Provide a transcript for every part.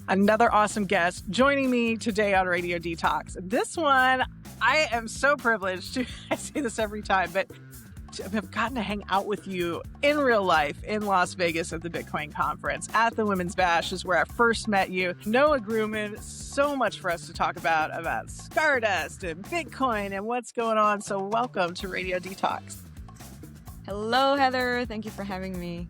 Another awesome guest joining me today on Radio Detox. This one, I am so privileged to, I say this every time, but to have gotten to hang out with you in real life in Las Vegas at the Bitcoin conference at the Women's Bash is where I first met you. Noa Gruman, so much for us to talk about Scardust and Bitcoin and what's going on. So welcome to Radio Detox. Hello, Heather. Thank you for having me.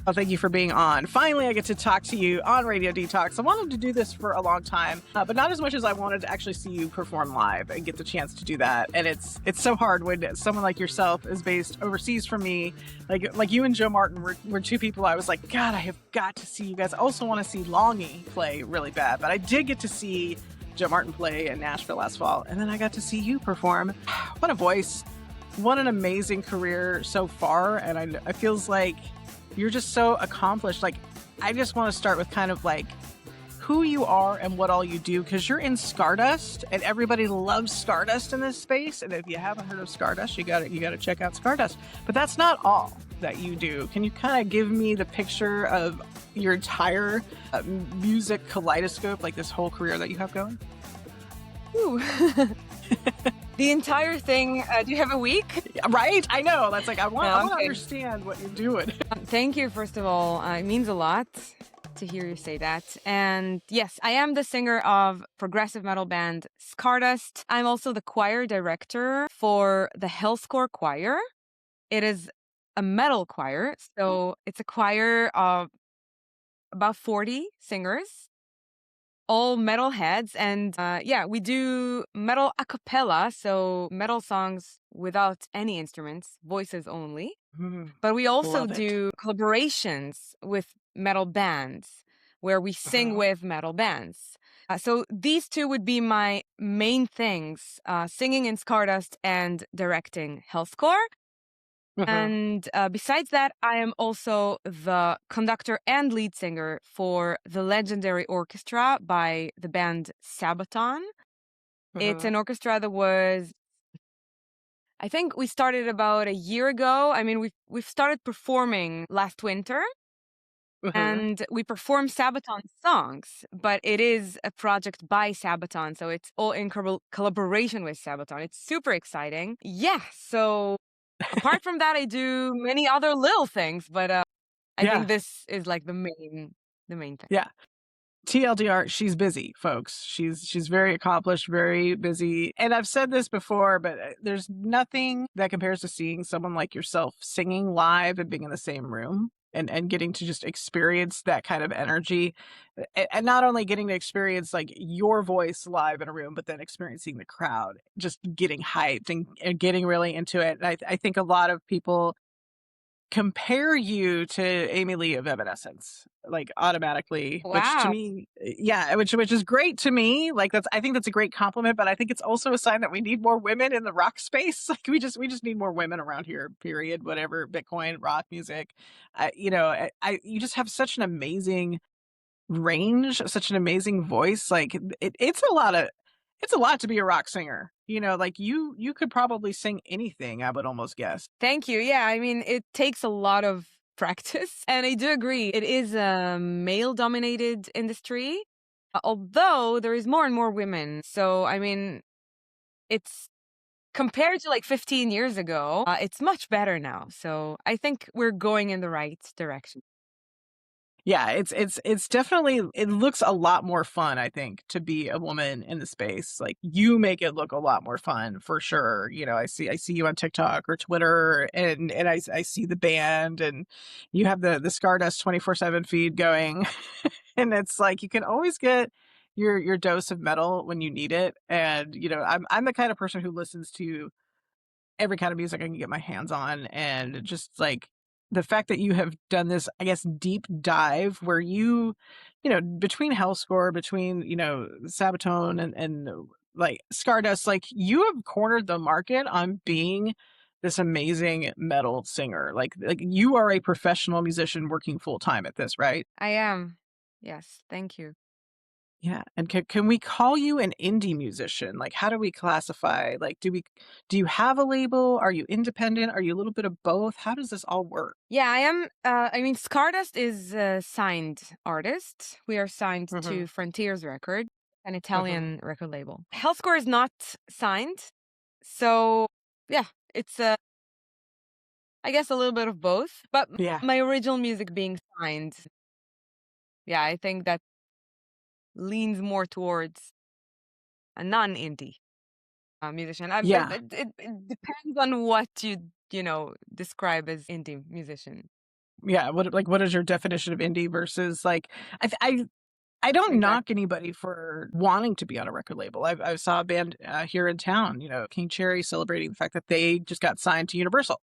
Well, thank you for being on. Finally, I get to talk to you on Radio Detox. I wanted to do this for a long time, but not as much as I wanted to actually see you perform live and get the chance to do that. And it's so hard when someone like yourself is based overseas from me. Like you and Joe Martin were two people I was like, God, I have got to see you guys. I also want to see Longy play really bad, but I did get to see Joe Martin play in Nashville last fall, and then I got to see you perform. What a voice. What an amazing career so far. And it feels like you're just so accomplished. Like, I just want to start with kind of like who you are and what all you do, because you're in Scardust and everybody loves Scardust in this space. And if you haven't heard of Scardust, you got to check out Scardust. But that's not all that you do. Can you kind of give me the picture of your entire music kaleidoscope, like this whole career that you have going? Ooh. The entire thing. Do you have a week? Right? I know. That's like, I want to Okay. understand what you're doing. Thank you, first of all. It means a lot to hear you say that. And yes, I am the singer of progressive metal band Scardust. I'm also the choir director for the Hellscore Choir. It is a metal choir. So it's a choir of about 40 singers, all metal heads. And we do metal a cappella, so metal songs without any instruments, voices only. But we also Love it. do collaborations with metal bands where we sing with metal bands. So these two would be my main things, singing in Scardust and directing Hellscore. And besides that, I am also the conductor and lead singer for the legendary orchestra by the band Sabaton. It's an orchestra that was, I think we started about a year ago. I mean, we've started performing last winter, and we perform Sabaton songs, but it is a project by Sabaton, so it's all in collaboration with Sabaton. It's super exciting. Yeah, so apart from that, I do many other little things, but I think this is like the main thing. Yeah. TLDR, she's busy, folks. She's very accomplished, very busy. And I've said this before, but there's nothing that compares to seeing someone like yourself singing live and being in the same room and getting to just experience that kind of energy. And not only getting to experience like your voice live in a room, but then experiencing the crowd, just getting hyped and getting really into it. And I think a lot of people compare you to Amy Lee of Evanescence, like automatically, which to Wow. me, which is great to me. Like I think that's a great compliment, but I think it's also a sign that we need more women in the rock space. Like we just need more women around here. Period. Whatever, Bitcoin, rock music. You just have such an amazing range, such an amazing voice. Like it's a lot to be a rock singer. Like you could probably sing anything, I would almost guess. Thank you. Yeah, I mean, it takes a lot of practice. And I do agree, it is a male-dominated industry, although there is more and more women. So, I mean, it's compared to like 15 years ago, it's much better now. So I think we're going in the right direction. Yeah, it's definitely, it looks a lot more fun, I think, to be a woman in the space. Like you make it look a lot more fun for sure. I see you on TikTok or Twitter and I see the band and you have the Scardust 24/7 feed going. And it's like you can always get your dose of metal when you need it. And I'm the kind of person who listens to every kind of music I can get my hands on. And just like the fact that you have done this, I guess, deep dive where between Hellscore, between, Sabaton and like Scardust, like you have cornered the market on being this amazing metal singer. Like you are a professional musician working full time at this, right? I am. Yes, thank you. Yeah, and can we call you an indie musician? Like, how do we classify? Like, do you have a label? Are you independent? Are you a little bit of both? How does this all work? Yeah, I am. I mean, Scardust is a signed artist. We are signed Mhm, to Frontiers Record, an mhm. Italian record label. Healthcore is not signed, so yeah, it's I guess a little bit of both. But Yeah, my original music being signed, yeah, I think that leans more towards a non-indie musician. yeah, It depends on what you know describe as indie musician. yeah. What is your definition of indie versus like I th- I don't knock Exactly. anybody for wanting to be on a record label. I saw a band here in town, King Cherry, celebrating the fact that they just got signed to Universal.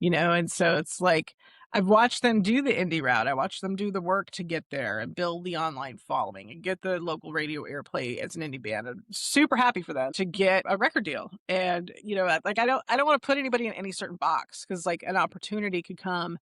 And so it's like I've watched them do the indie route. I watched them do the work to get there and build the online following and get the local radio airplay as an indie band. I'm super happy for them to get a record deal. And like I don't want to put anybody in any certain box because like an opportunity could come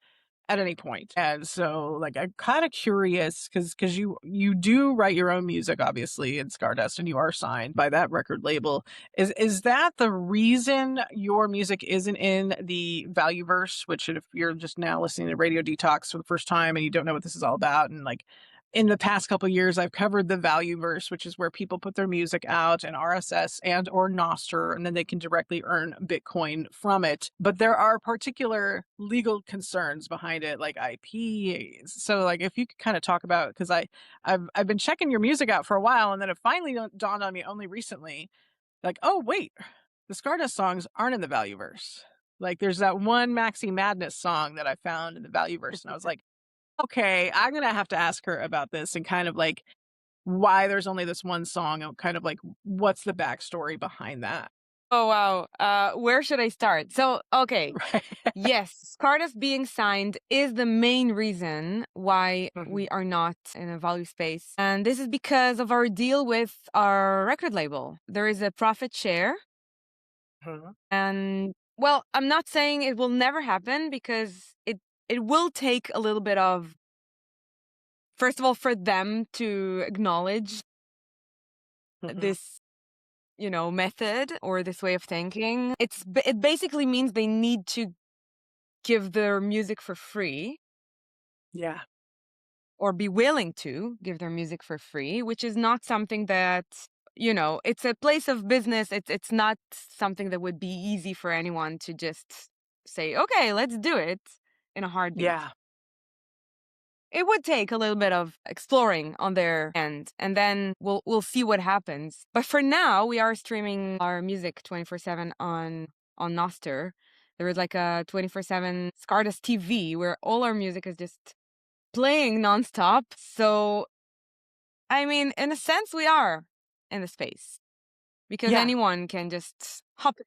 at any point. And so like I'm kind of curious because you do write your own music obviously in Scardust and you are signed by that record label. Is that the reason your music isn't in the Valueverse, which if you're just now listening to Radio Detox for the first time and you don't know what this is all about, and like in the past couple of years I've covered the Valueverse, which is where people put their music out in RSS and or Nostr and then they can directly earn Bitcoin from it. But there are particular legal concerns behind it like IP. So like if you could kind of talk about because I've been checking your music out for a while and then it finally dawned on me only recently like, oh wait, the Stardust songs aren't in the Valueverse. Like there's that one Maxi Madness song that I found in the Valueverse and I was like, okay, I'm gonna have to ask her about this and kind of like why there's only this one song and kind of like what's the backstory behind that. Oh wow. Where should I start? So okay, Right. yes, Scardust being signed is the main reason why Mhm, we are not in a value space. And this is because of our deal with our record label. There is a profit share. mhm, And well, I'm not saying it will never happen because it will take a little bit of first of all for them to acknowledge mhm. this, method or this way of thinking. It basically means they need to give their music for free Yeah, or be willing to give their music for free, which is not something that, it's a place of business. It's not something that would be easy for anyone to just say, okay, let's do it in a heartbeat. yeah, It would take a little bit of exploring on their end, and then we'll see what happens. But for now, we are streaming our music 24/7 on Noster. There is like a 24/7 Scardust TV where all our music is just playing nonstop. So, I mean, in a sense, we are in the space because yeah. anyone can just hop,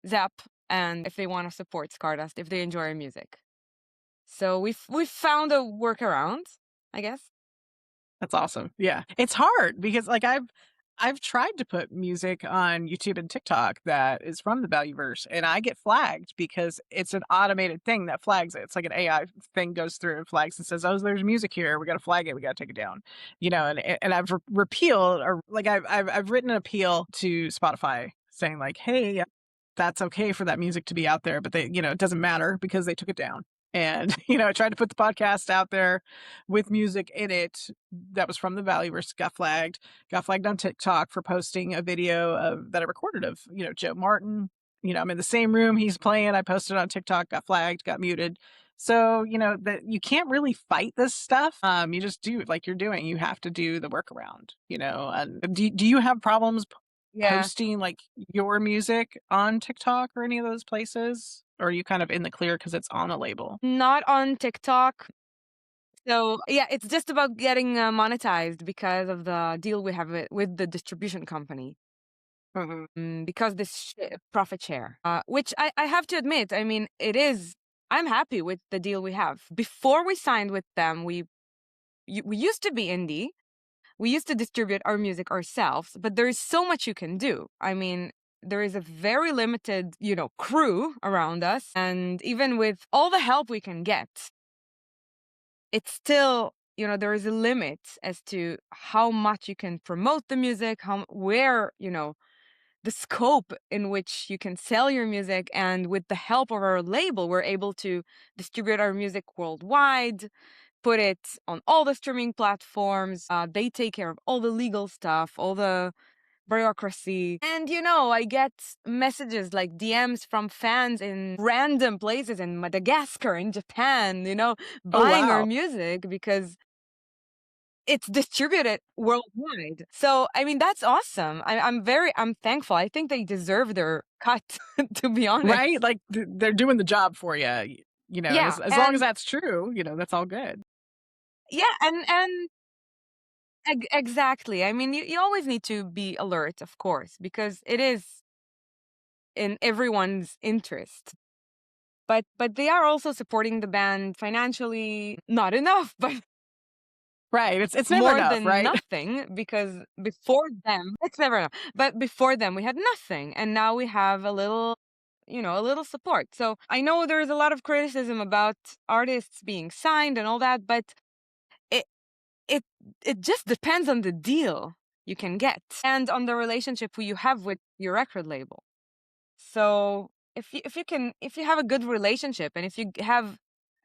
zap, and if they want to support Scardust, if they enjoy our music. So we've found a workaround, I guess. That's awesome. Yeah. It's hard because like I've tried to put music on YouTube and TikTok that is from the Valueverse and I get flagged because it's an automated thing that flags it. It's like an AI thing goes through and flags and says, "Oh, there's music here. We got to flag it. We got to take it down." And I've repealed or like I've written an appeal to Spotify saying like, "Hey, that's okay for that music to be out there, but it doesn't matter because they took it down." And, I tried to put the podcast out there with music in it that was from the Valleyverse, got flagged on TikTok for posting a video that I recorded of, Joe Martin. I'm in the same room he's playing. I posted on TikTok, got flagged, got muted. So, that you can't really fight this stuff. You just do like you're doing. You have to do the workaround, And do you have problems Yeah. posting like your music on TikTok or any of those places? Or are you kind of in the clear because it's on a label? Not on TikTok. So, yeah, it's just about getting monetized because of the deal we have with the distribution company. Mhm. Because this profit share, which I have to admit, I mean, I'm happy with the deal we have. Before we signed with them, we used to be indie. We used to distribute our music ourselves, but there is so much you can do. I mean, there is a very limited, crew around us. And even with all the help we can get, it's still there is a limit as to how much you can promote the music, where, the scope in which you can sell your music. And with the help of our label, we're able to distribute our music worldwide, put it on all the streaming platforms. They take care of all the legal stuff, all the bureaucracy. And I get messages like DMs from fans in random places in Madagascar, in Japan, Oh, buying our wow. music because it's distributed worldwide. So, I mean, that's awesome. I'm thankful. I think they deserve their cut, to be honest. Right? Like they're doing the job for you, and Yeah. as long as And that's true, that's all good. yeah. And exactly. I mean, you always need to be alert, of course, because it is in everyone's interest. But they are also supporting the band financially, not enough, but Right. It's never more enough, than right? nothing, because before them, it's never enough. But before them, we had nothing, and now we have a little support. So I know there's a lot of criticism about artists being signed and all that, but it it it just depends on the deal you can get and on the relationship you have with your record label. So if you have a good relationship and if you have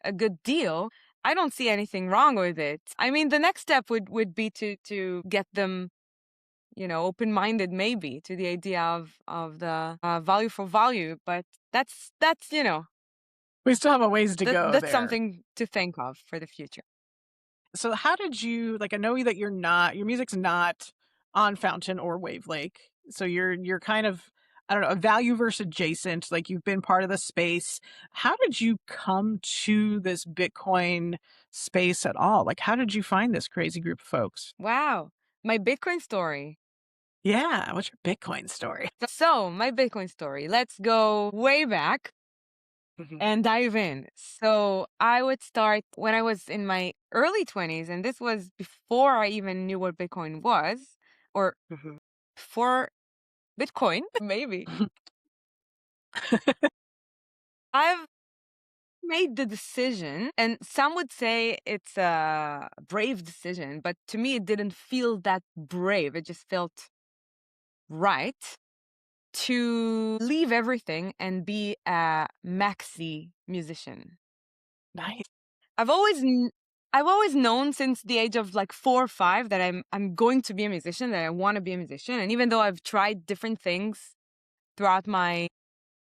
a good deal, I don't see anything wrong with it. I mean, the next step would be to get them, open-minded maybe to the idea of the value for value. But that's We still have a ways to go that's there. something to think of for the future. So how did you like I know that your music's not on Fountain or Wavelake. So you're kind of I don't know, a value versus adjacent, like you've been part of the space. How did you come to this Bitcoin space at all? Like how did you find this crazy group of folks? Wow, my Bitcoin story. Yeah, what's your Bitcoin story? So my Bitcoin story. Let's go way back Mhm, and dive in. So I would start when I was in my early 20s, and this was before I even knew what Bitcoin was, or mhm. before Bitcoin, maybe. I've made the decision, and some would say it's a brave decision, but to me, it didn't feel that brave. It just felt right to leave everything and be a maxi musician. Nice. I've always kn- I've always known since the age of like 4 or 5 that I'm going to be a musician, that I want to be a musician. And even though I've tried different things throughout my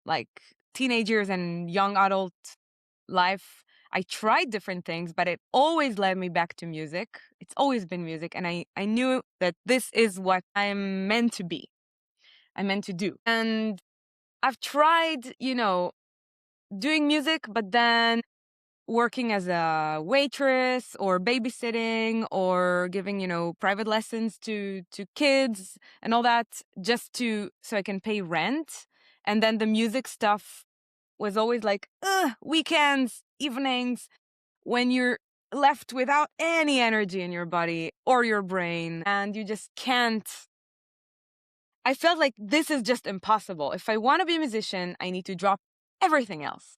like teenage years and young adult life, I tried different things, but it always led me back to music. It's always been music, and I knew that this is what I'm meant to be. I'm meant to do. And I've tried, doing music, but then working as a waitress or babysitting or giving, private lessons to kids and all that, just to so I can pay rent. And then the music stuff was always like, weekends, evenings, when you're left without any energy in your body or your brain and you just can't. I felt like this is just impossible. If I want to be a musician, I need to drop everything else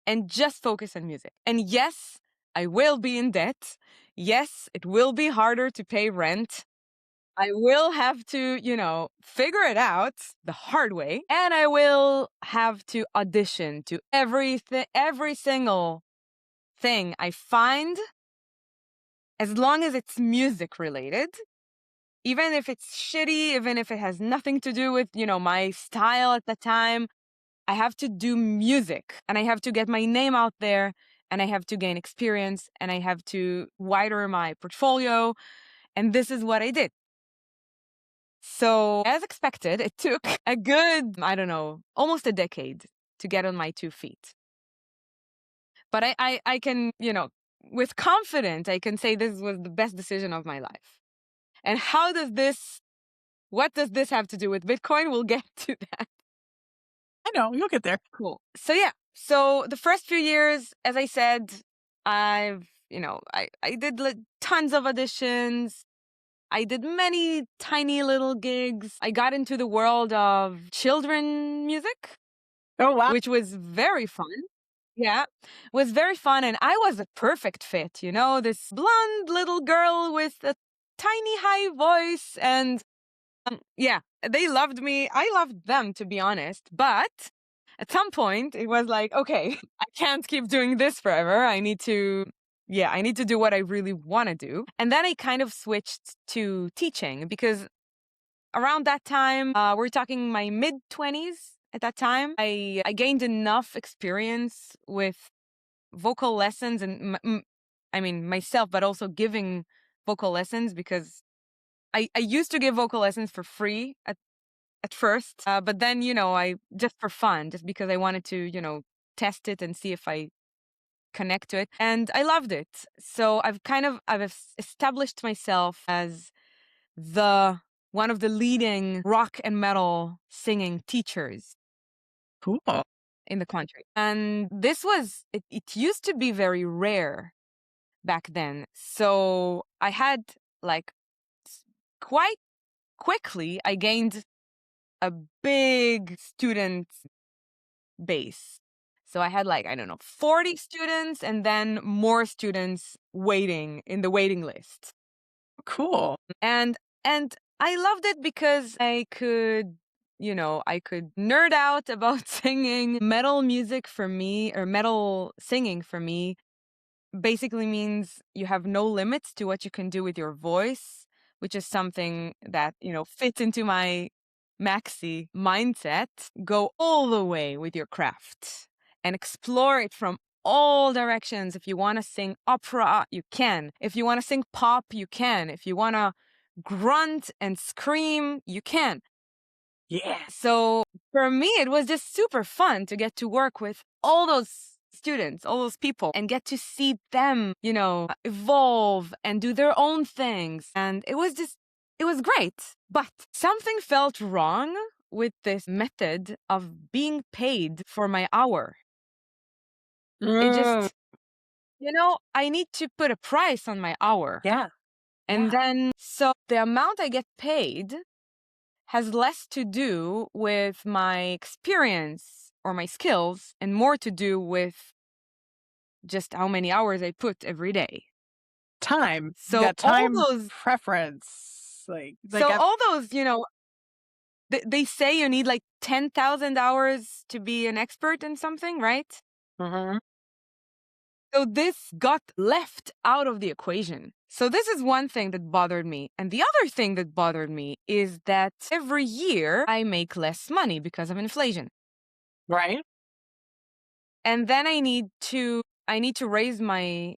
and just focus on music. And yes, I will be in debt. Yes, it will be harder to pay rent. I will have to, figure it out the hard way. And I will have to audition to every single thing I find, as long as it's music related. Even if it's shitty, even if it has nothing to do with, my style at the time, I have to do music and I have to get my name out there and I have to gain experience and I have to widen my portfolio. And this is what I did. So, as expected, it took a good, I don't know, almost a decade to get on my 2 feet. But I can, with confidence, I can say this was the best decision of my life. And what does this have to do with Bitcoin? We'll get to that. I know, you'll get there. Cool. So yeah. So the first few years, as I said, I did tons of auditions. I did many tiny little gigs. I got into the world of children music, Oh, wow. which was very fun. Yeah, was very fun. And I was a perfect fit, this blonde little girl with a tiny high voice. And yeah, they loved me. I loved them, to be honest. But at some point, it was like, okay, I can't keep doing this forever. I need to do what I really want to do. And then I kind of switched to teaching because around that time, we're talking my mid 20s at that time. I gained enough experience with vocal lessons and I mean myself, but also giving vocal lessons because I used to give vocal lessons for free at first, but then I just for fun, just because I wanted to test it and see if I connect to it, and I loved it. So I've established myself as the one of the leading rock and metal singing teachers Cool. in the country. And it used to be very rare back then. So I had like quite quickly, I gained a big student base. So I had like, I don't know, 40 students and then more students waiting in the waiting list. Cool. And I loved it because I could nerd out about singing. Metal music for me, or metal singing for me, basically means you have no limits to what you can do with your voice, which is something that, fits into my maxi mindset. Go all the way with your craft and explore it from all directions. If you want to sing opera, you can. If you want to sing pop, you can. If you want to grunt and scream, you can. Yeah. So for me, it was just super fun to get to work with all those students, all those people, and get to see them, evolve and do their own things. And it was great. But something felt wrong with this method of being paid for my hour. It Mm, just, I need to put a price on my hour. yeah. And Yeah. then, so the amount I get paid has less to do with my experience or my skills and more to do with just how many hours I put every day. Time. So That all time those, preference. so all those, they say you need like 10,000 hours to be an expert in something, right? Mhm. So this got left out of the equation. So this is one thing that bothered me. And the other thing that bothered me is that every year I make less money because of inflation. Right. And then I need to raise my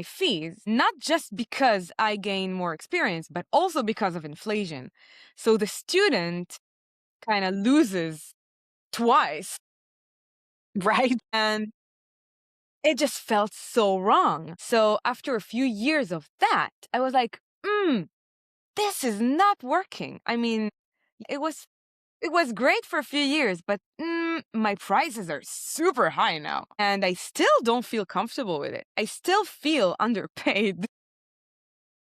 fees, not just because I gain more experience, but also because of inflation. So the student kind of loses twice. Right. And it just felt so wrong. So after a few years of that, I was like, this is not working. I mean, it was great for a few years, but my prices are super high now. And I still don't feel comfortable with it. I still feel underpaid.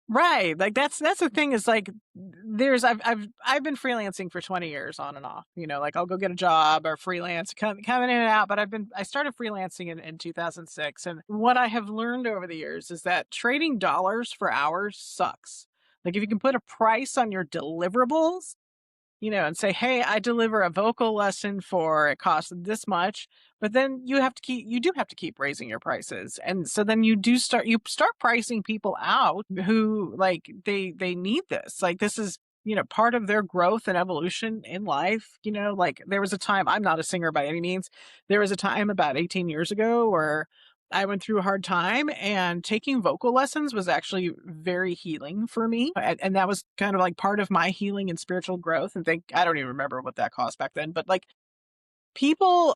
Right. Like that's the thing is like I've been freelancing for 20 years on and off. Like I'll go get a job or freelance coming in and out, but I started freelancing in 2006, and what I have learned over the years is that trading dollars for hours sucks. Like if you can put a price on your deliverables, and say, "Hey, I deliver a vocal lesson for it costs this much," but then you do have to keep raising your prices. And so then you start pricing people out who like they need this. Like this is, part of their growth and evolution in life. Like there was a time, I'm not a singer by any means. There was a time about 18 years ago where I went through a hard time, and taking vocal lessons was actually very healing for me. And that was kind of like part of my healing and spiritual growth. And I don't even remember what that cost back then, but like people,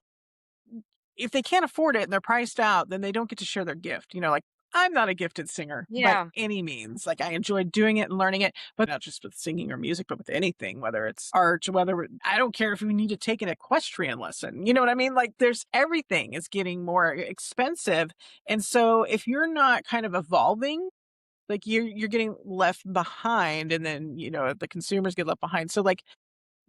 if they can't afford it and they're priced out, then they don't get to share their gift. Like I'm not a gifted singer by Yeah. any means. Like I enjoy doing it and learning it, but not just with singing or music, but with anything, whether it's art, I don't care if you need to take an equestrian lesson. You know what I mean? Like there's everything is getting more expensive. And so if you're not kind of evolving, like you're getting left behind, and then, the consumers get left behind. So like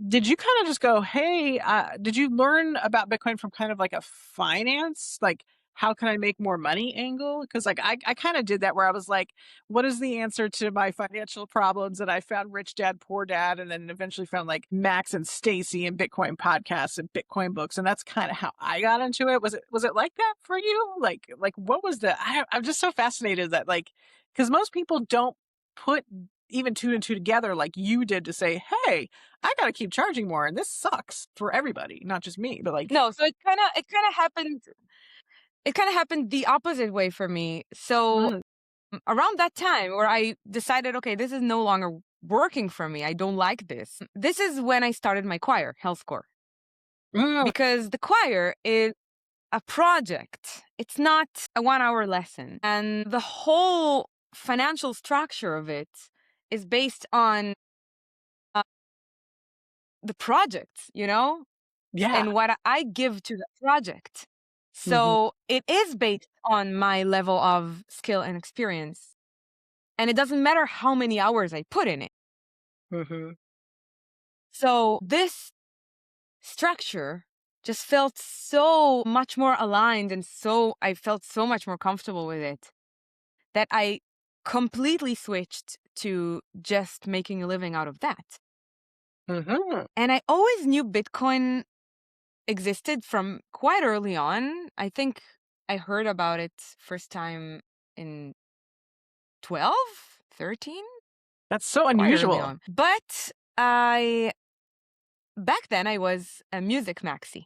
did you kind of just go, hey, did you learn about Bitcoin from kind of like a finance, like how can I make more money angle? Because like I kind of did that where I was like, what is the answer to my financial problems? And I found Rich Dad Poor Dad, and then eventually found like Max and Stacy and Bitcoin podcasts and Bitcoin books, and that's kind of how I got into it. Was it like that for you? Like what was the? I'm just so fascinated that like because most people don't put even two and two together like you did to say, hey, I gotta keep charging more, and this sucks for everybody, not just me, but like, No, so it kind of happened the opposite way for me. So mm, around that time where I decided, okay, this is no longer working for me. I don't like this. This is when I started my choir, Health Corps, mm, because the choir is a project. It's not a 1 hour lesson. And the whole financial structure of it is based on uh, the project, yeah, and what I give to the project. hmm, So it is based on my level of skill and experience. And it doesn't matter how many hours I put in it. hmm, So this structure just felt so much more aligned, and so I felt so much more comfortable with it that I completely switched to just making a living out of that. hmm. And I always knew Bitcoin existed from quite early on. I think I heard about it first time in 12, 13, That's so quite early unusual. on. But I back then I was a music maxi,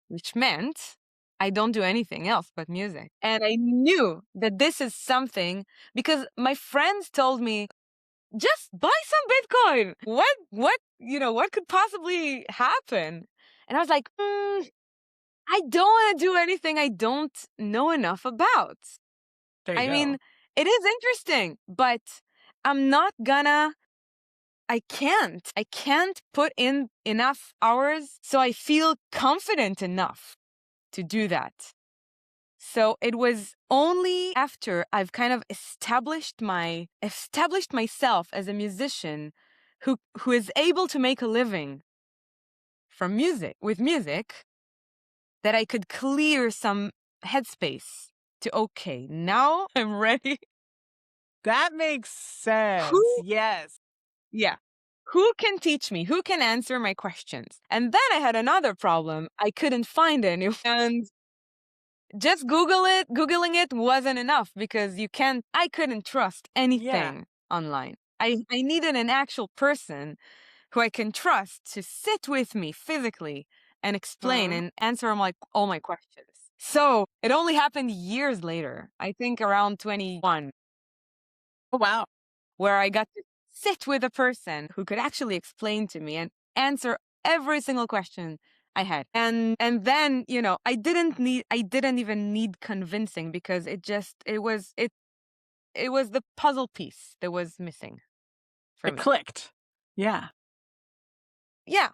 which meant I don't do anything else but music. And I knew that this is something because my friends told me, just buy some Bitcoin. What could possibly happen? And I was like, I don't want to do anything I don't know enough about. There you I mean, go. it is interesting, but I'm not gonna, I can't put in enough hours so I feel confident enough to do that. So it was only after I've kind of established myself as a musician who is able to make a living from music that I could clear some headspace to, okay, now I'm ready. That makes sense. Who Yes. yeah. Who can teach me? Who can answer my questions? And then I had another problem. I couldn't find anyone. And just googling it wasn't enough because I couldn't trust Yeah. anything online. I needed an actual person who I can trust to sit with me physically and explain Mhm. and answer all my questions. So it only happened years later, I think around 21, Oh wow. where I got to sit with a person who could actually explain to me and answer every single question I had. And then, I didn't even need convincing because it was the puzzle piece that was missing for It me. clicked. Yeah. Yeah.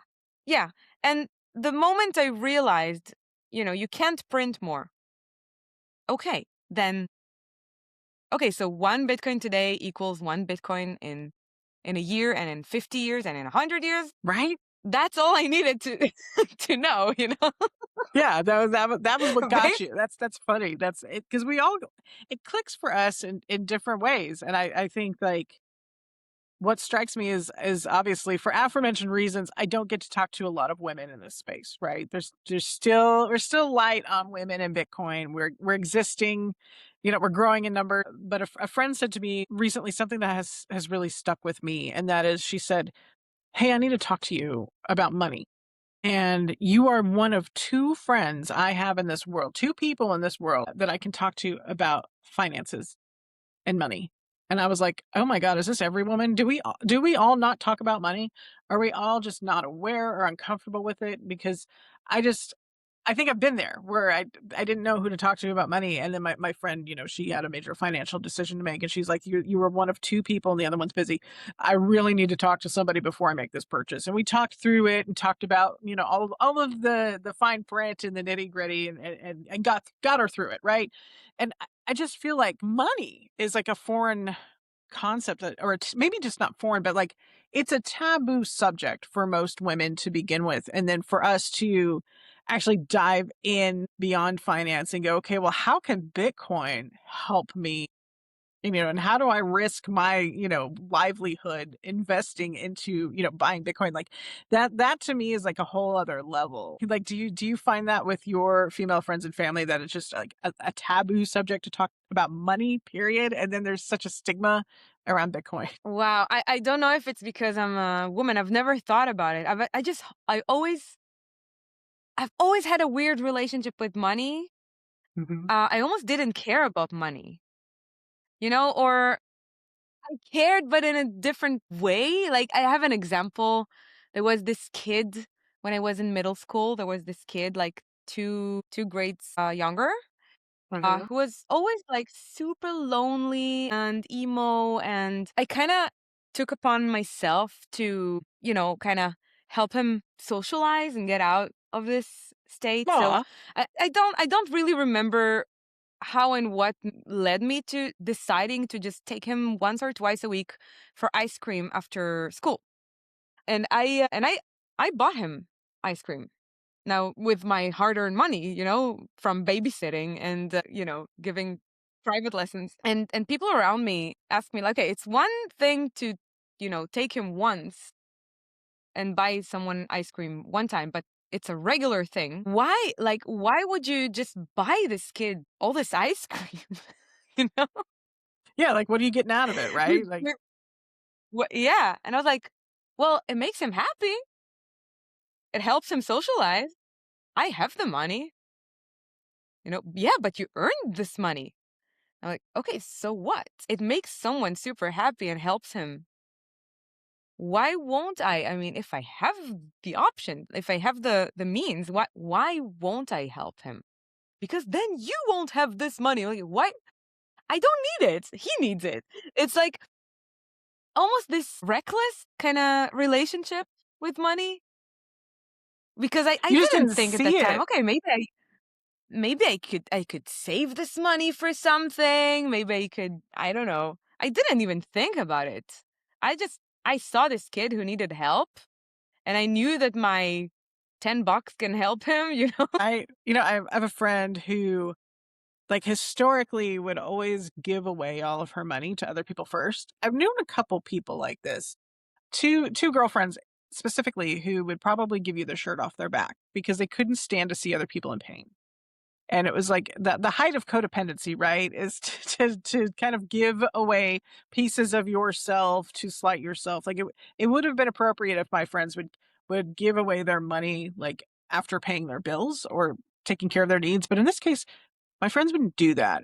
Yeah. And the moment I realized, you can't print more. Okay. Then okay, so 1 Bitcoin today equals 1 Bitcoin in a year and in 50 years and in 100 years. Right. That's all I needed to to know. Yeah, that was what got Right? you. That's funny. That's it because we all it clicks for us in different ways, and I think like what strikes me is obviously for aforementioned reasons, I don't get to talk to a lot of women in this space, right? There's still we're still light on women in Bitcoin. We're existing, we're growing in number. But a friend said to me recently something that has really stuck with me, and that is she said, "Hey, I need to talk to you about money." And you are one of two friends I have in this world, two people in this world that I can talk to about finances and money. And I was like, "Oh my god, is this every woman? Do we all not talk about money? Are we all just not aware or uncomfortable with it?" Because I just I think I've been there where I didn't know who to talk to about money, and then my friend, she had a major financial decision to make, and she's like, "You were one of two people, and the other one's busy. I really need to talk to somebody before I make this purchase." And we talked through it and talked about all of the fine print and the nitty gritty, and got her through it, right? And I just feel like money is like a foreign. concept that, or it's maybe just not foreign, but like it's a taboo subject for most women to begin with. And then for us to actually dive in beyond finance and go, okay, well, how can Bitcoin help me? And how do I risk my, livelihood investing into, buying Bitcoin? Like that to me is like a whole other level. Like, do you find that with your female friends and family that it's just like a taboo subject to talk about money, period? And then there's such a stigma around Bitcoin. Wow. I don't know if it's because I'm a woman. I've never thought about it. I've always had a weird relationship with money. Hmm. I almost didn't care about money, or I cared, but in a different way. Like, I have an example. There was this kid when I was in middle school. There was this kid, like two grades younger, Hmm. who was always like super lonely and emo. And I kind of took upon myself to, kind of help him socialize and get out of this state. So Aw. I don't really remember how and what led me to deciding to just take him once or twice a week for ice cream after school. And I bought him ice cream. Now with my hard-earned money, from babysitting and giving private lessons. And people around me ask me like, okay, it's one thing to, take him once and buy someone ice cream one time, but it's a regular thing. Why would you just buy this kid all this ice cream? you know? Yeah, like what are you getting out of it, right? You- Like you- yeah. And I was like, well, it makes him happy. It helps him socialize. I have the money. Yeah, but you earned this money. I'm like, okay, so what? It makes someone super happy and helps him. Why won't I? I mean, if I have the option, if I have the means, why won't I help him? Because then you won't have this money. Like, why? I don't need it. He needs it. It's like almost this reckless kind of relationship with money. Because I you just didn't didn't think at see that time, it. okay, maybe I could save this money for something. Maybe I don't know. I didn't even think about it. I saw this kid who needed help, and I knew that my $10 can help him, I have a friend who like historically would always give away all of her money to other people first. I've known a couple people like this. Two girlfriends specifically who would probably give you the shirt off their back because they couldn't stand to see other people in pain. And it was like the height of codependency, right? Is to kind of give away pieces of yourself to slight yourself. Like it would have been appropriate if my friends would give away their money like after paying their bills or taking care of their needs. But in this case, my friends wouldn't do that.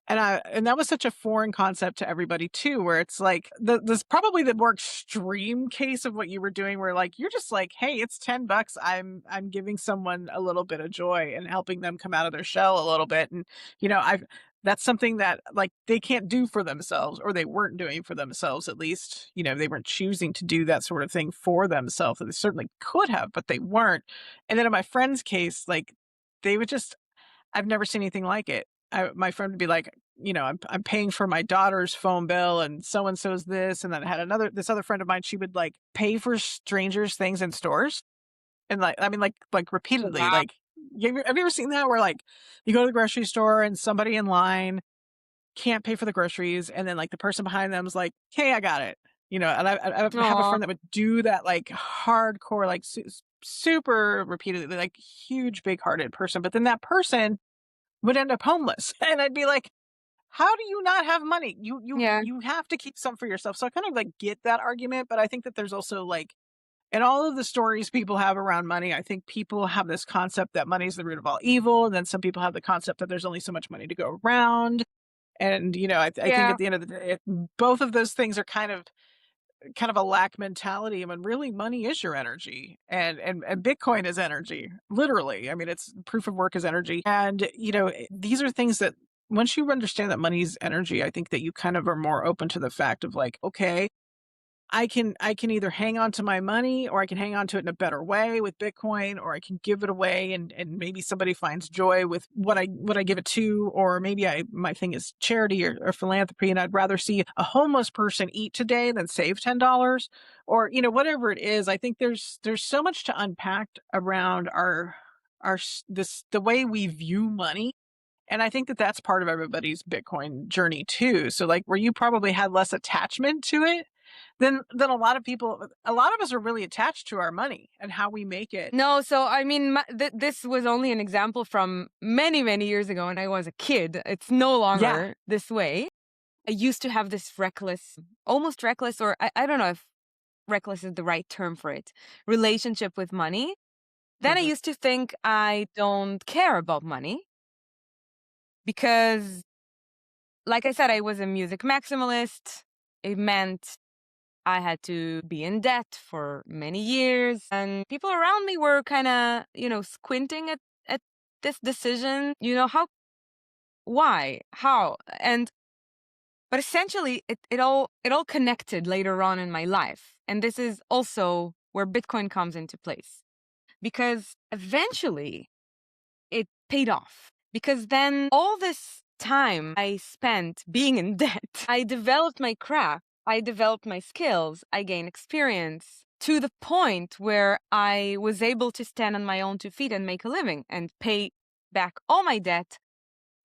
And that was such a foreign concept to everybody too, where it's like this probably the more extreme case of what you were doing, where like you're just like, hey, it's $10. I'm giving someone a little bit of joy and helping them come out of their shell a little bit. And I've that's something that like they can't do for themselves, or they weren't doing for themselves, at least, they weren't choosing to do that sort of thing for themselves. They certainly could have, but they weren't. And then in my friend's case, like they would just I've never seen anything like it. My friend would be like, I'm paying for my daughter's phone bill and so and so's this. And then I had this other friend of mine, she would like pay for strangers things in stores. And like, I mean, like repeatedly, Wow. like, have you ever seen that where like you go to the grocery store and somebody in line can't pay for the groceries. And then like the person behind them is like, hey, I got it. And I have a Aw. friend that would do that like hardcore, like super repeatedly, like huge, big hearted person. But then that person would end up homeless. And I'd be like, how do you not have money? Yeah. You have to keep some for yourself. So I kind of like get that argument, but I think that there's also like in all of the stories people have around money, I think people have this concept that money is the root of all evil. And then some people have the concept that there's only so much money to go around. And I think Yeah. at the end of the day, both of those things are kind of a lack mentality. I mean, really, money is your energy, and Bitcoin is energy, literally. I mean, it's proof of work is energy, and these are things that once you understand that money's energy, I think that you kind of are more open to the fact of like, okay, I can either hang on to my money, or I can hang on to it in a better way with Bitcoin, or I can give it away, and maybe somebody finds joy with what I give it to, or maybe my thing is charity or philanthropy, and I'd rather see a homeless person eat today than save $10, or whatever it is. I think there's so much to unpack around the way we view money, and I think that that's part of everybody's Bitcoin journey too. So like where you probably had less attachment to it than a lot of people. A lot of us are really attached to our money and how we make it. No, so I mean, this was only an example from many, many years ago when I was a kid. It's no Yeah. longer this way. I used to have this reckless, almost reckless, or I don't know if reckless is the right term for it, relationship with money. Then I Mhm. used to think I don't care about money because, like I said, I was a music maximalist. It meant I had to be in debt for many years, and people around me were kind of, squinting at this decision. Why, how, and but essentially, it all connected later on in my life, and this is also where Bitcoin comes into place because eventually it paid off. Because then all this time I spent being in debt, I developed my craft, I developed my skills, I gained experience to the point where I was able to stand on my own two feet and make a living and pay back all my debt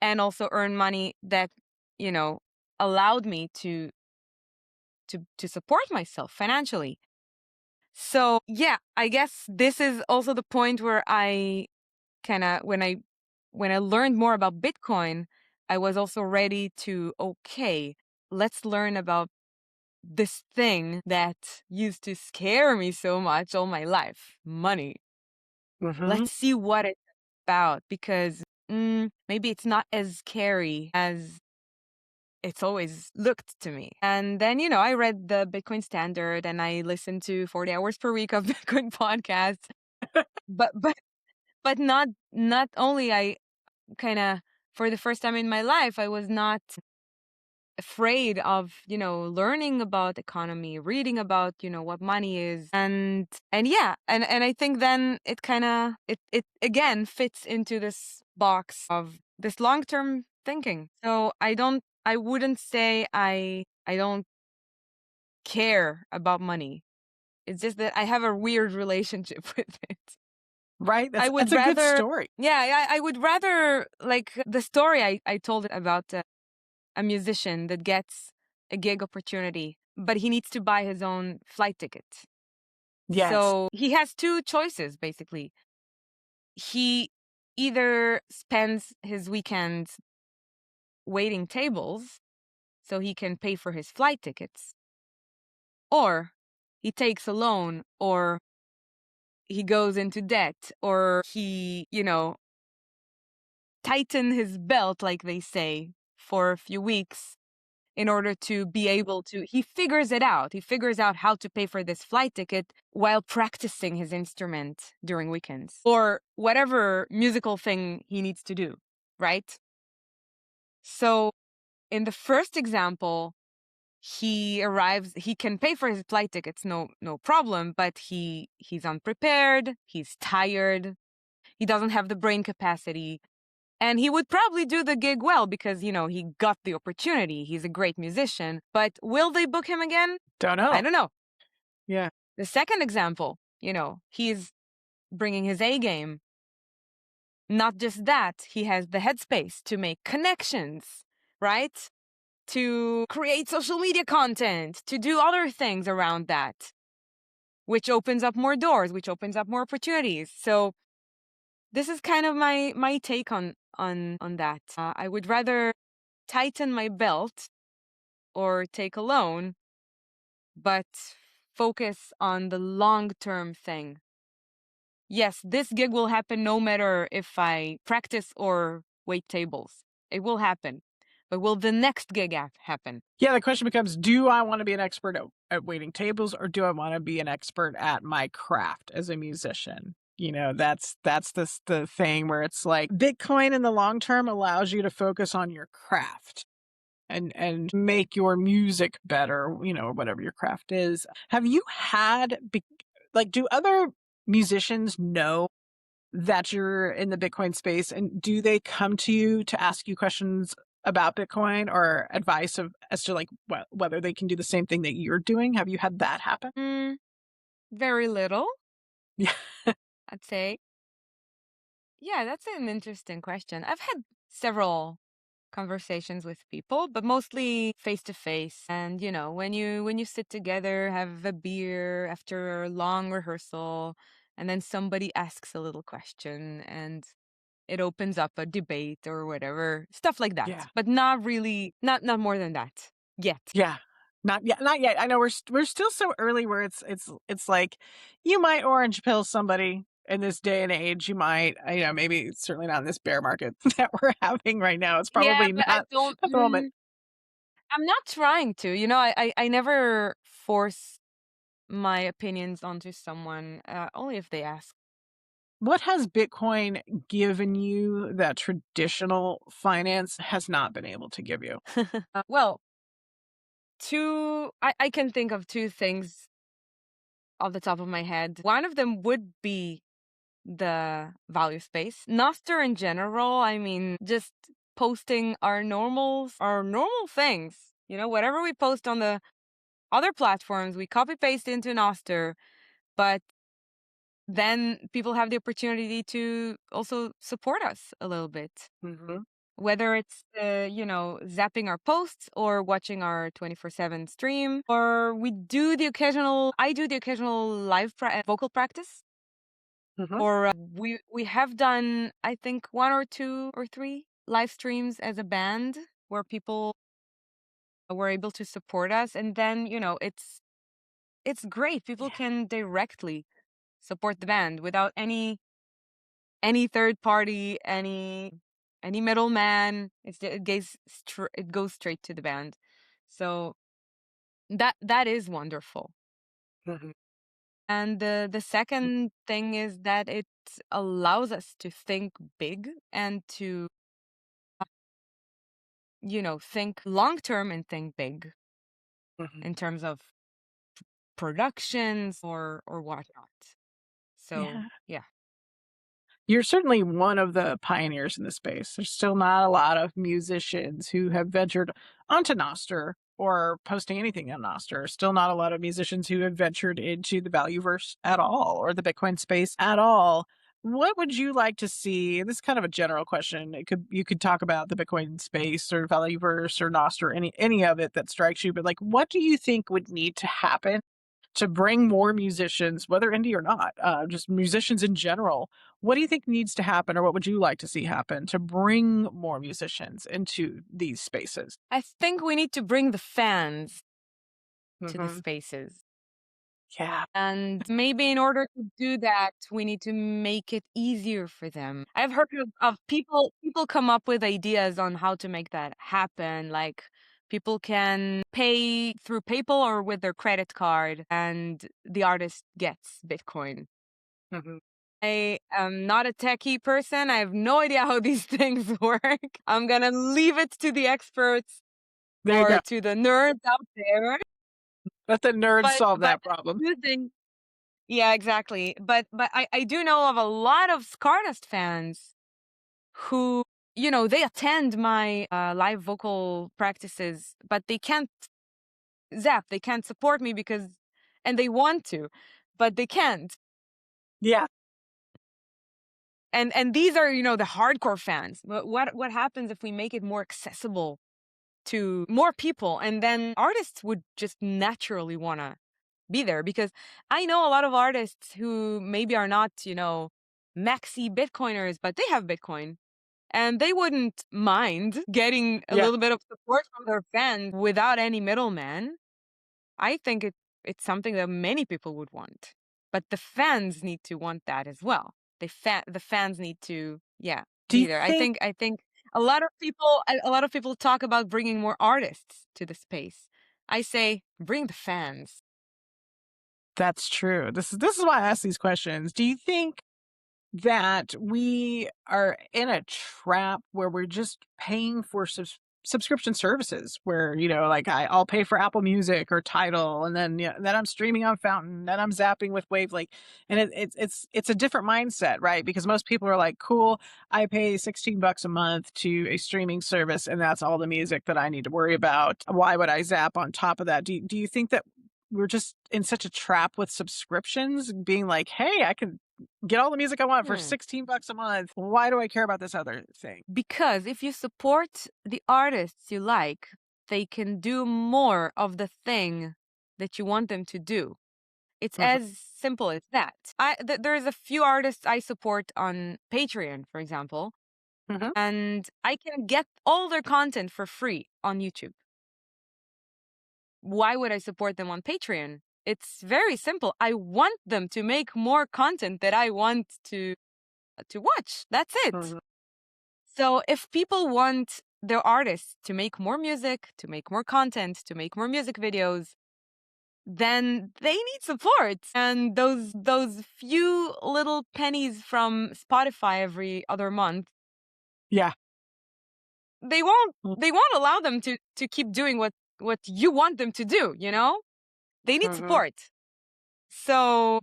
and also earn money that, you know, allowed me to support myself financially. So, yeah, I guess this is also the point where I kind of when I learned more about Bitcoin, I was also ready to, okay, let's learn about this thing that used to scare me so much all my life, money. Mhm. Let's see what it's about because maybe it's not as scary as it's always looked to me. And then, I read the Bitcoin Standard and I listened to 40 hours per week of Bitcoin podcasts. But not only I kind of for the first time in my life I was not afraid of learning about economy, reading about what money is, and yeah, and I think then it kind of it again fits into this box of this long-term thinking. So I wouldn't say I don't care about money. It's just that I have a weird relationship with it. Right? I That's would a good rather, story. yeah, I would rather, like the story I told about a musician that gets a gig opportunity, but he needs to buy his own flight ticket. Yes. So he has two choices, basically. He either spends his weekends waiting tables so he can pay for his flight tickets, or he takes a loan, or he goes into debt, or he, tighten his belt, like they say, for a few weeks in order to be able to, he figures it out. He figures out how to pay for this flight ticket while practicing his instrument during weekends or whatever musical thing he needs to do, right? So in the first example, he arrives, he can pay for his flight tickets, no problem, but he's unprepared, he's tired, he doesn't have the brain capacity. And he would probably do the gig well because, he got the opportunity. He's a great musician. But will they book him again? Don't I know. don't know. Yeah. The second example, he's bringing his A game. Not just that, he has the headspace to make connections, right? To create social media content, to do other things around that, which opens up more doors, which opens up more opportunities. So this is kind of my take on that. I would rather tighten my belt or take a loan, but focus on the long-term thing. Yes, this gig will happen no matter if I practice or wait tables. It will happen. But will the next gig happen? Yeah, the question becomes, do I want to be an expert at waiting tables, or do I want to be an expert at my craft as a musician? That's the thing where it's like Bitcoin in the long term allows you to focus on your craft. and make your music better, or whatever your craft is. Have you had like, do other musicians know that you're in the Bitcoin space, and do they come to you to ask you questions about Bitcoin or advice of as to like whether they can do the same thing that you're doing? Have you had that happen? Mm, very little, Yeah. I'd say. Yeah, that's an interesting question. I've had several conversations with people, but mostly face to face. And when you sit together, have a beer after a long rehearsal, and then somebody asks a little question and it opens up a debate or whatever, stuff like that. Yeah. But not really, not more than that yet. Yeah. Not yet. Not yet. I know we're still so early where it's like you might orange pill somebody in this day and age. You might, maybe it's certainly not in this bear market that we're having right now. It's Yeah, probably but I not don't. at the moment. I'm not trying to. I never force my opinions onto someone, only if they ask. What has Bitcoin given you that traditional finance has not been able to give you? Well, I can think of two things off the top of my head. One of them would be the value space. Noster in general, I mean, just posting our normal things. Whatever we post on the other platforms, we copy paste into Noster, but then people have the opportunity to also support us a little bit. Hmm. Whether it's, zapping our posts or watching our 24/7 stream, or I do the occasional vocal practice, Hmm. or we have done, I think, one or two or three live streams as a band where people were able to support us. And then, it's great. People Yeah. can directly support the band without any third party, any middleman. It goes straight to the band. So that is wonderful. Hmm. And the second thing is that it allows us to think big and to think long term and think big Hmm. in terms of productions or whatnot. So Yeah. yeah. You're certainly one of the pioneers in the space. There's still not a lot of musicians who have ventured onto Nostr or posting anything on Nostr. Still not a lot of musicians who have ventured into the Valueverse at all or the Bitcoin space at all. What would you like to see? This is kind of a general question. You could talk about the Bitcoin space or Valueverse or Nostr, any of it that strikes you, but like what do you think would need to happen to bring more musicians, whether indie or not, just musicians in general? What do you think needs to happen, or what would you like to see happen to bring more musicians into these spaces? I think we need to bring the fans to the Hmm. spaces. Yeah. And maybe in order to do that, we need to make it easier for them. I've heard of people come up with ideas on how to make that happen. Like people can pay through PayPal or with their credit card, and the artist gets Bitcoin. Hmm. I am not a techie person. I have no idea how these things work. I'm gonna leave it to the experts There you or go. to the nerds out there. Let the nerds solve But that problem. I do think Yeah, exactly. But I do know of a lot of Scardust fans who, they attend my live vocal practices, but they can't they can't support me and they want to, but they can't. Yeah. And these are, the hardcore fans. But what happens if we make it more accessible to more people, and then artists would just naturally want to be there? Because I know a lot of artists who maybe are not, maxi Bitcoiners, but they have Bitcoin and they wouldn't mind getting a Yeah. little bit of support from their fans without any middleman. I think it's something that many people would want, but the fans need to want that as well. The fans need to, yeah, Do be you there. think I think a lot of people talk about bringing more artists to the space. I say bring the fans. that's true? This is why I ask these questions. Do you think that we are in a trap where we're just paying for subscription services where, like I'll pay for Apple Music or Tidal, and then then I'm streaming on Fountain, then I'm zapping with Wavelake, and it's a different mindset, right? Because most people are like, cool, I pay $16 a month to a streaming service, and that's all the music that I need to worry about. Why would I zap on top of that? Do you think that we're just in such a trap with subscriptions, being like, hey, I can get all the music I want for $16 a month. Why do I care about this other thing? Because if you support the artists you like, they can do more of the thing that you want them to do. It's Mhm. as simple as that. There's a few artists I support on Patreon, for example, Mhm. and I can get all their content for free on YouTube. Why would I support them on Patreon? It's very simple. I want them to make more content that I want to watch. That's it. Mhm. So if people want their artists to make more music, to make more content, to make more music videos, then they need support. And those few little pennies from Spotify every other month, Yeah. they won't Mm. they won't allow them to keep doing what you want them to do, you know? They need Mhm. support. So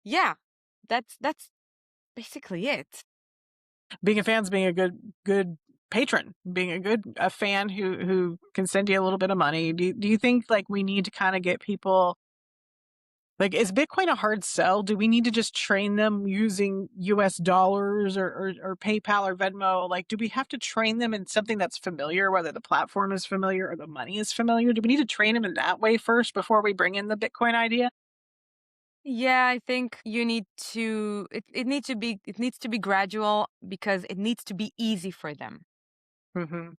yeah, that's basically it. Being a fan's being a good patron, being a fan who can send you a little bit of money. Do you think like we need to kind of get people, like, is Bitcoin a hard sell? Do we need to just train them using US dollars or PayPal or Venmo? Like, do we have to train them in something that's familiar, whether the platform is familiar or the money is familiar? Do we need to train them in that way first before we bring in the Bitcoin idea? Yeah, I think you need to it needs to be gradual because it needs to be easy for them. Hmm.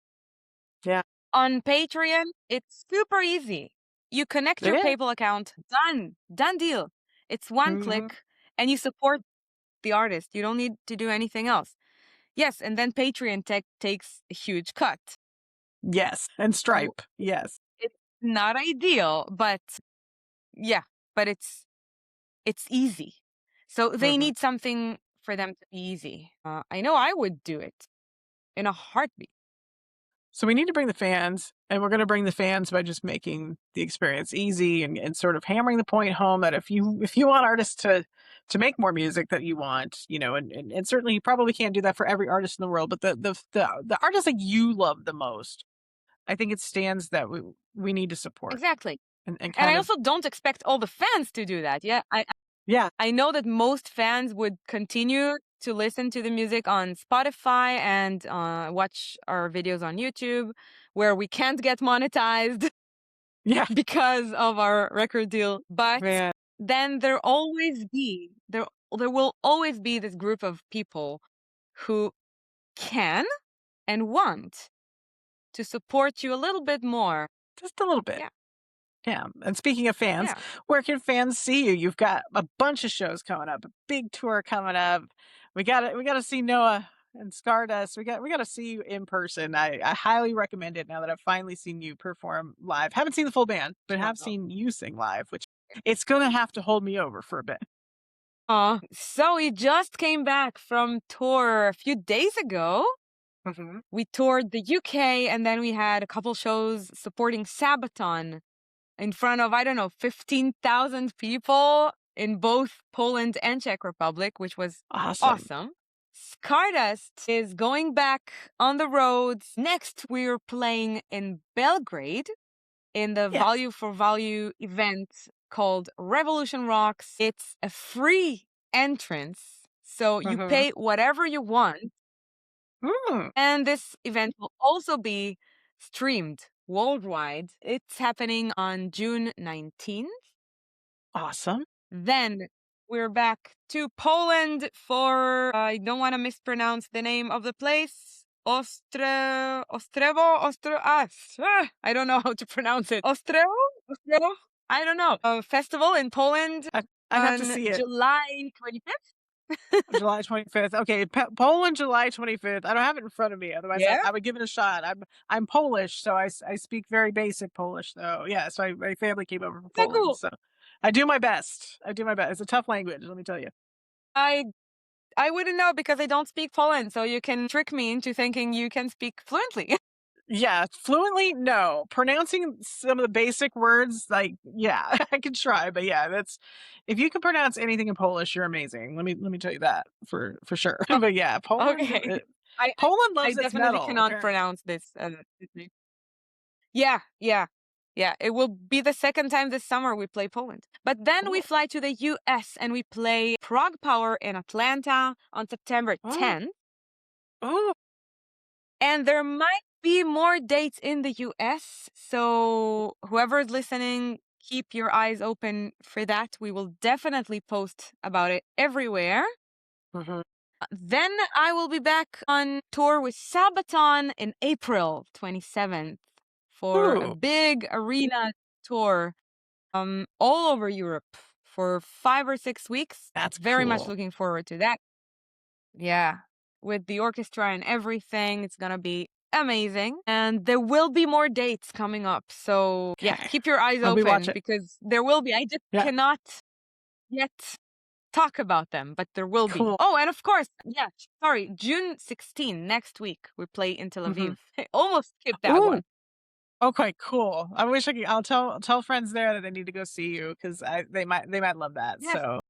Yeah, On Patreon, it's super easy. You connect it your is. PayPal account, done deal. It's one Hmm. click and you support the artist. You don't need to do anything else. Yes, and then Patreon takes a huge cut. Yes, and So Stripe. Yes. it's not ideal, but yeah, but it's easy. So they Hmm. need something for them to be easy. I know I would do it in a heartbeat. So we need to bring the fans, and we're going to bring the fans by just making the experience easy and sort of hammering the point home that if you want artists to make more music that you want, and certainly you probably can't do that for every artist in the world, but the artists that you love the most, I think it stands that we need to support Exactly. and And I kind of, also don't expect all the fans to do that. Yeah, yeah, I know that most fans would continue to listen to the music on Spotify and watch our videos on YouTube, where we can't get monetized yeah, because of our record deal. But man, then there will always be this group of people who can and want to support you a little bit more. just a little bit. Yeah, Yeah. And speaking of fans, yeah. where can fans see you? You've got a bunch of shows coming up, a big tour coming up. We gotta see Noah and Scardust. We gotta see you in person. I highly recommend it now that I've finally seen you perform live. Haven't seen the full band, but have seen you sing live, which it's gonna have to hold me over for a bit. So we just came back from tour a few days ago. Hmm. We toured the UK and then we had a couple shows supporting Sabaton in front of, I don't know, 15,000 people in both Poland and Czech Republic, which was Awesome. awesome. Scardust is going back on the roads. Next, we're playing in Belgrade in the Yes. Value for Value event called Revolution Rocks. It's a free entrance, so you Hmm. pay whatever you want. Mm, And this event will also be streamed worldwide. It's happening on June 19th. awesome. Then we're back to Poland for, I don't want to mispronounce the name of the place. I don't know how to pronounce it. Ostrevo? I don't know. A festival in Poland I'd have to on see it. July 25th. July 25th. Okay, Poland, July 25th. I don't have it in front of me. Otherwise, I, Yeah. I would give it a shot. I'm Polish, so I speak very basic Polish, though. Yeah, so my family came over from So Poland, cool. so I do my best. I do my best. It's a tough language, let me tell you. I I wouldn't know because I don't speak Poland, so you can trick me into thinking you can speak fluently. Yeah, fluently, no. Pronouncing some of the basic words, like, yeah, I can try, but yeah, that's if you can pronounce anything in Polish, you're amazing. Let me tell you that for sure. Oh, But yeah, okay. I, I Poland I loves its definitely metal, cannot apparently. pronounce this. This name. Yeah, yeah, yeah. It will be the second time this summer we play Poland. But then we Cool. fly to the US and we play Prague Power in Atlanta on September Oh, 10th. oh, And there might be more dates in the US. So whoever's listening, keep your eyes open for that. We will definitely post about it everywhere. mhm. Then I will be back on tour with Sabaton in April 27th for a Ooh, big arena tour all over Europe for 5 or 6 weeks. that's Very much cool. looking forward to that. Yeah, with the orchestra and everything, it's gonna be amazing. And there will be more dates coming up. So yeah, Okay, keep your eyes I'll be open watching. because there will be. I just Yeah, cannot yet talk about them, but there will be. cool. Oh, and of course, yeah, sorry, June 16th, next week, we play in Tel Hmm. Aviv. I almost skipped that Ooh, one. okay, cool. I wish I could. I'll tell friends there that they need to go see you because they might love that. Yes, So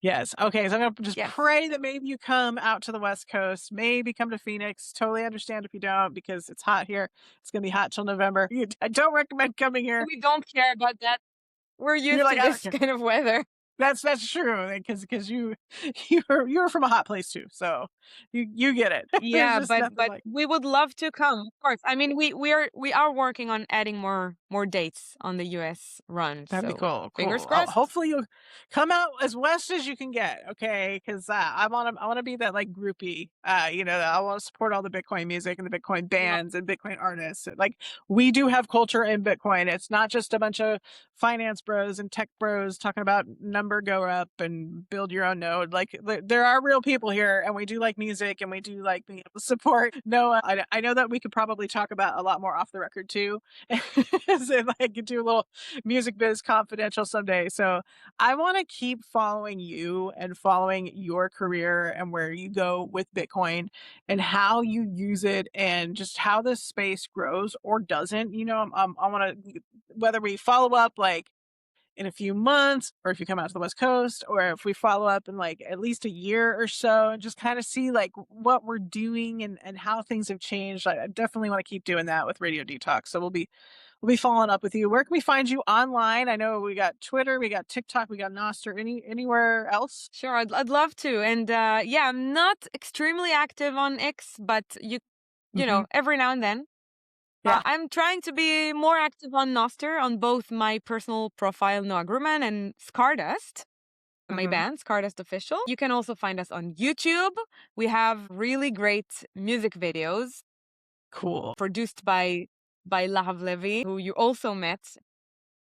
yes. Okay. So I'm gonna just yes. pray that maybe you come out to the West Coast. Maybe come to Phoenix. Totally understand if you don't because it's hot here. It's gonna be hot till November. I don't recommend coming here. We don't care about that. We're You're used like, to I don't this care. kind of weather. That's true because you you're from a hot place too. So you get it. There's Yeah, just nothing but like we would love to come, of course. I mean, we are working on adding more dates on the US run. that'd be So cool. fingers Cool. crossed. Hopefully you'll come out as west as you can get. Okay, because I want to be that like groupie. I want to support all the Bitcoin music and the Bitcoin Yep. bands and Bitcoin artists. Like we do have culture in Bitcoin. It's not just a bunch of finance bros and tech bros talking about number go up and build your own node. Like there are real people here, and we do like music and we do like being able to support Noah. I know that we could probably talk about a lot more off the record too. So like do a little music biz confidential someday. So I want to keep following you and following your career and where you go with Bitcoin and how you use it and just how this space grows or doesn't. I want to, whether we follow up like in a few months or if you come out to the West Coast or if we follow up in like at least a year or so and just kind of see like what we're doing and how things have changed. I definitely want to keep doing that with Radio Detox. So we'll be following up with you. Where can we find you online? I know we got Twitter, we got TikTok, we got Noster. Anywhere else? Sure, I'd love to. And yeah, I'm not extremely active on X, but you Hmm. know, every now and then. Yeah. I'm trying to be more active on Noster on both my personal profile, Noa Gruman, and Scardust, my Hmm. band, Scardust Official. You can also find us on YouTube. We have really great music videos Cool. produced by Lahav Levi, who you also met.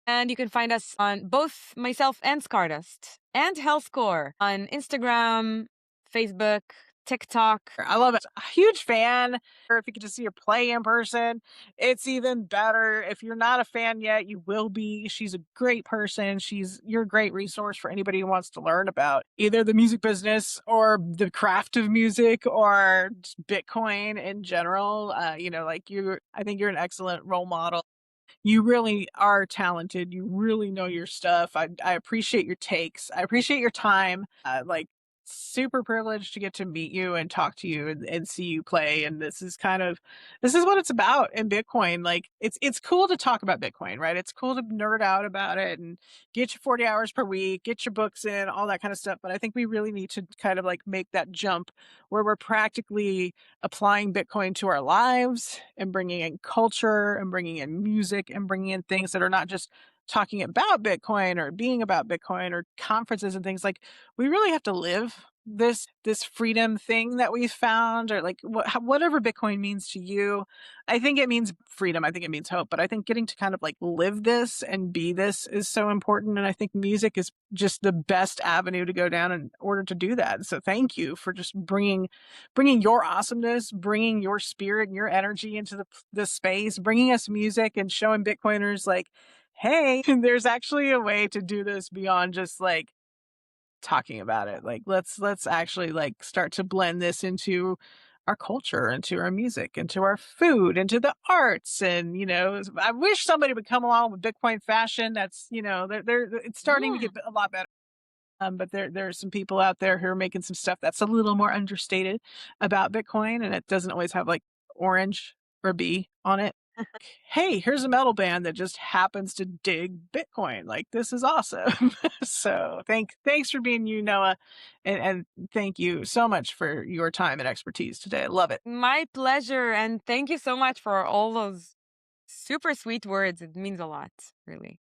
And you can find us on both myself and Scardust and Hellscore on Instagram, Facebook, TikTok. I love it. A huge fan. Or if you get to see her play in person, it's even better. If you're not a fan yet, you will be. She's a great person. You're a great resource for anybody who wants to learn about either the music business or the craft of music or just Bitcoin in general. Like I think you're an excellent role model. You really are talented. You really know your stuff. I appreciate your takes. I appreciate your time. Like super privileged to get to meet you and talk to you and see you play. And this is what it's about in Bitcoin. Like it's cool to talk about Bitcoin, right? It's cool to nerd out about it and get your 40 hours per week, get your books in, all that kind of stuff. But I think we really need to kind of like make that jump where we're practically applying Bitcoin to our lives and bringing in culture and bringing in music and bringing in things that are not just talking about Bitcoin or being about Bitcoin or conferences and things like we really have to live this freedom thing that we've found or like whatever Bitcoin means to you. I think it means freedom. I think it means hope, but I think getting to kind of like live this and be this is so important. And I think music is just the best avenue to go down in order to do that. So thank you for just bringing your awesomeness, bringing your spirit and your energy into the space, bringing us music and showing Bitcoiners like, hey, there's actually a way to do this beyond just like talking about it. Like let's actually like start to blend this into our culture, into our music, into our food, into the arts. And, I wish somebody would come along with Bitcoin fashion. That's, it's starting to Yeah. get a lot better. But there are some people out there who are making some stuff that's a little more understated about Bitcoin, and it doesn't always have like orange or B on it. Hey, here's a metal band that just happens to dig Bitcoin. Like, this is awesome. So thanks for being you, Noah, and thank you so much for your time and expertise today. I love it. My pleasure. And thank you so much for all those super sweet words. It means a lot, really.